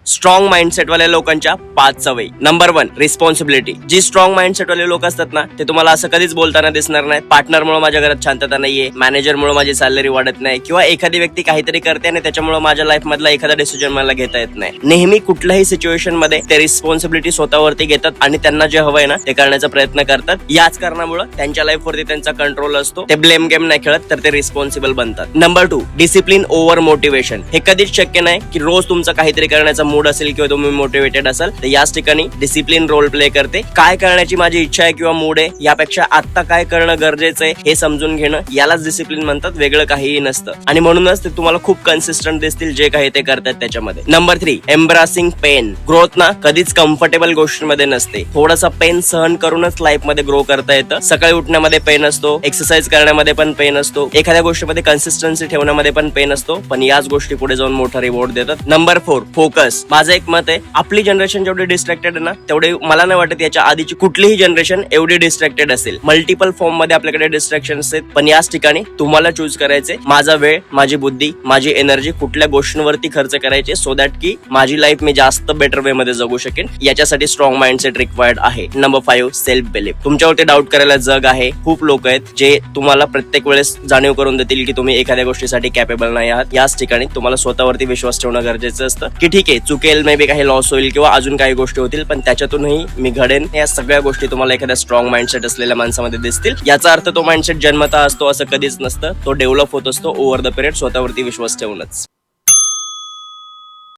Strong mindset वाल्या लोकांच्या 5 सवयी. Number 1, responsibility. जी स्ट्रॉंग माइंडसेट वाले लोक असतात ना, ते तुम्हाला असं कधीच बोलताना दिसणार नाही, पार्टनरमुळे माझ्या घरात शांतता नाहीये, मॅनेजरमुळे माझी सॅलरी वाढत नाही, किंवा एखादी व्यक्ती काहीतरी करते आणि त्याच्यामुळे माझ्या लाईफ मधला एखादा डिसिजन मला घेता येत नाही. नेहमी कुठल्याही सिच्युएशन मध्ये ते रिस्पॉन्सिबिलिटी स्वतःवरती घेतात आणि त्यांना जे हवंय ना ते करण्याचा प्रयत्न करतात. याच कारणामुळे त्यांच्या लाईफ वरती त्यांचा कंट्रोल असतो. ते ब्लेम गेम नाही खेळत, तर ते रिस्पॉन्सिबल बनतात. Number 2, discipline over motivation. हे कधीच शक्य नाही की रोज तुमचा काहीतरी करण्याचा मूड असेल किंवा तुम्ही मोटिवेटेड असाल, तर याच ठिकाणी डिसिप्लिन रोल प्ले करते. काय करण्याची माझी इच्छा आहे किंवा मूड आहे यापेक्षा आता काय करणं गरजेचं आहे हे समजून घेणं, यालाच डिसिप्लिन म्हणतात, वेगळं काहीही नसतं. आणि म्हणूनच ते तुम्हाला खूप कन्सिस्टंट दिसतील जे काही ते करतात त्याच्यामध्ये. Number 3, एम्ब्रासिंग pen. ग्रोथ ना कधीच कम्फर्टेबल गोष्टींमध्ये नसते. थोडासा पेन सहन करूनच लाईफ मध्ये ग्रो करता येतं. सकाळी उठण्यामध्ये पेन असतो, एक्सरसाइज करण्यामध्ये पण पेन असतो, एखाद्या गोष्टीमध्ये कन्सिस्टन्सी ठेवण्यामध्ये पण पेन असतो, पण याच गोष्टी पुढे जाऊन मोठा रिवॉर्ड देतात. Number 4, focus. माझं एक मत आहे, आपली जनरेशन जेवढी डिस्ट्रॅक्टेड आहे ना, तेवढे मला नाही वाटत याच्या आधीची कुठलीही जनरेशन एवढी डिस्ट्रॅक्टेड असेल. मल्टिपल फॉर्म मध्ये आपल्याकडे डिस्ट्रॅक्शन्स आहेत, पण याच ठिकाणी तुम्हाला चूज करायचे माझा वेळ, माझी बुद्धी, माझी एनर्जी कुठल्या गोष्टींवरती खर्च करायचे, सो दॅट की माझी लाईफ मी जास्त बेटर वे मध्ये जगू शकेन. याच्यासाठी स्ट्रॉंग माइंडसेट रिक्वायर्ड आहे. Number 5, self belief. तुमच्यावरती डाऊट करायला जग आहे. खूप लोक आहेत जे तुम्हाला प्रत्येक वेळेस जाणीव करून देतील की तुम्ही एखाद्या गोष्टीसाठी कॅपेबल नाही आहात. याच ठिकाणी तुम्हाला स्वतःवरती विश्वास ठेवणं गरजेचं असतं की ठीक आहे, चुकेल, मे बी काही लॉस होईल किंवा अजून काही गोष्टी होतील, पण त्याच्यातूनही मी घडेन. या सगळ्या गोष्टी तुम्हाला एखाद्या स्ट्रॉंग माइंडसेट असलेल्या माणसामध्ये दिसतील. याचा अर्थ तो माइंडसेट जन्मता असतो असं कधीच नसतं. तो डेव्हलप होत असतो ओव्हर द पिरियड, स्वतःवरती विश्वास ठेवूनच.